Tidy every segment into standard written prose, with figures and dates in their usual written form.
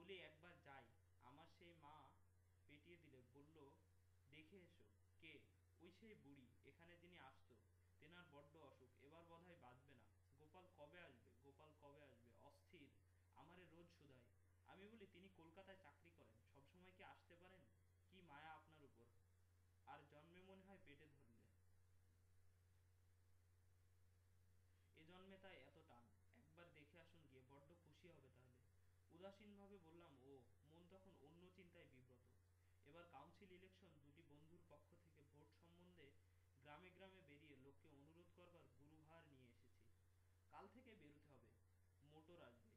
বলি একবার যাই। আমার সেই মা পেটিয়ে দিলে বলল, দেখে এসো কে। ওই সেই বুড়ি এখানে যিনি আসতো। তেনার বড্ড অসুখ, এবার বোধহয় বাঁচবে না। গোপাল কবে আসবে, গোপাল কবে আসবে, অস্থির। আমারে রোজ শুধায়। আমি বলি তিনি কলকাতায় চাকরি করেন, সবসময় কি আসতে পারেন। কি মায়া আপনার উপর। আর জন্মে মনে হয় পেটে ধরলে। এ জন্মে তাই এত টান। একবার দেখে আসুন গিয়ে, বড্ড খুশি হবে তাহলে। উদাসীনভাবে বললাম ও। মন তখন অন্য চিন্তায় বিব্রত। এবার কাউন্সিল ইলেকশন, দুটি বন্ধুর পক্ষ থেকে ভোট সম্বন্ধে গ্রামে গ্রামে বেরিয়ে লোককে অনুরোধ করবার গুরুভার নিয়ে এসেছি। কাল থেকে বেরোতে হবে। মোটর আসবে।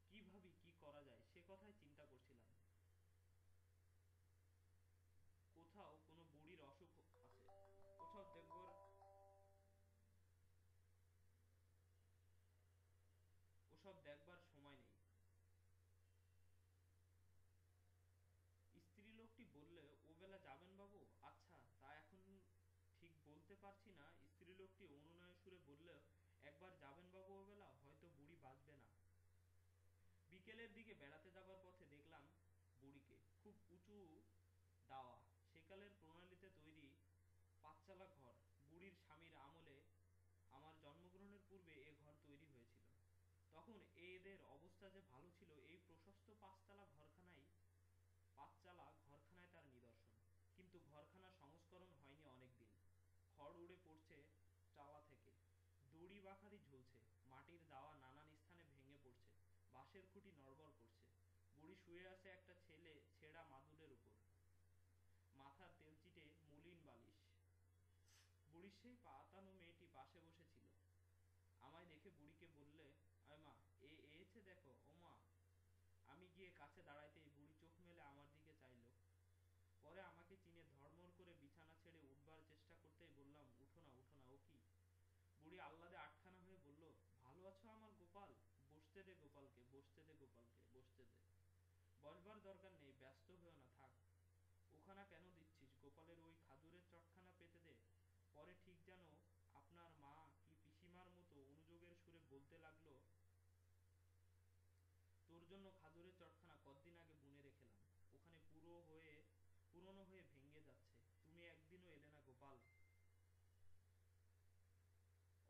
কি ভাবি কি করা যায় সে কথাই চিন্তা করছিলাম। কোথাও কোনো বুড়ির অসুখ আছে, কোথাও দেখবার, ওসব দেখবার সময় নেই। স্ত্রীলোকটি বললে, ওবেলা যাবেন বাবু। আচ্ছা, তা এখন ঠিক বলতে পারছি না। স্ত্রীলোকটি অনুনয় সুরে বললে, একবার যাবেন বাবু ওবেলা, হয়তো বুড়ি বাঁচবে না। বিকেলের দিকে বেড়াতে যাবার পথে দেখলাম বুড়িকে। খুব উঁচু দাওয়া, সেকালের প্রণালীতে তৈরি পাঁচচালা ঘর। বুড়ির স্বামীর আমলে, আমার জন্মগ্রহণের পূর্বে এ ঘর তৈরি হয়েছিল। তখন এদের অবস্থা যে ভালো ছিল, এই প্রশস্ত পাঁচচালা ঘরখানায় তার নিদর্শন। কিন্তু ঘরখানা সংস্করণ হয়নি অনেক দিন। খড় উড়ে পড়ছে চালা থেকে, দড়ি বাখারি ঝুলছে, মাটির দাওয়া নানান স্থানে ভেঙে পড়ছে, বাঁশের খুঁটি নড়বড় করছে। বুড়ি শুয়ে আছে একটা ছেঁড়া মাদুরের উপর, মাথার তেলচিটে মলিন বালিশ। বুড়ির সেই পাতানো মেয়েটি পাশে বসেছিল। আমায় দেখে বুড়িকে বললে, আয় মা, এসে দেখো ও মা। আমি গিয়ে কাছে দাঁড়াইতেই বুড়ি চোখ মেলে আমার দিকে চাইল। পরে আমাকে চিনে ধড়মড় করে বিছানা ছেড়ে উঠবার চেষ্টা করতেই বললাম, উঠো না, উঠো না। ও কি? বুড়ি আহ্লাদে আটখানা হয়ে বলল, ভালো আছো আমার গোপাল? বসতে দে গোপালকে, বসতে দে গোপালকে, বসতে দে। বসবার দরকার নেই, ব্যস্ত হয়েও না, থাক। ওখানা কেন দিচ্ছিস? গোপালের ওই খাদুরের চটখানা পেতে দে। পরে ঠিক যেন আপনার মা কি পিসিমার মতো অনুযোগের সুরে বলতে লাগলো, তোর জন্য খাদুরের চটখানা কদিন আগে বুনে রেখেলাম, ওখানে পুরনো হয়ে ভেঙে যাচ্ছে। তুমি একদিনও এলে না গোপাল।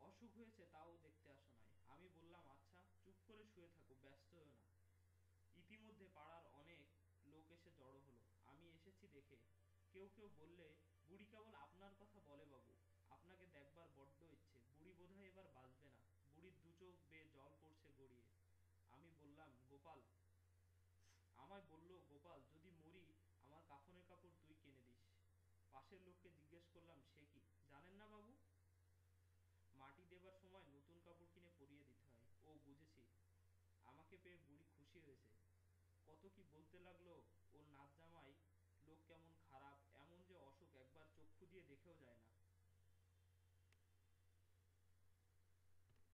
অসুখ হয়েছে তাও দেখতে আসো নাই। আমি বললাম, আচ্ছা চুপ করে শুয়ে থাকো, ব্যস্ত হও না। ইতিমধ্যে পাড়ার অনেক লোক এসে জড়ো হলো। আমি এসেছি দেখে। কেউ কেউ বললে, বুড়ি কেবল আপনার কথা বলে বাবু, আপনাকে দেখবার বড্ড ইচ্ছে। বুড়ি বোধহয় এবার বাঁচবে না। বুড়ির দু চোখ বেয়ে জল পড়ছে গড়িয়ে। আমি বললাম, গোপাল, আমায় বলল, গোপাল যদি মরি, আমার কাফনের কাপড় তুই কিনে দিস। পাশের লোককে জিজ্ঞেস করলাম, সে কি জানেন না বাবু? মাটি দেবার সময় নতুন কাপড় কিনে পরিয়ে দিতে হয়। ও বুঝেছি। আমাকে পেয়ে বুড়ি খুশি হয়েছে। কত কি বলতে লাগলো। ওর নাচ জামা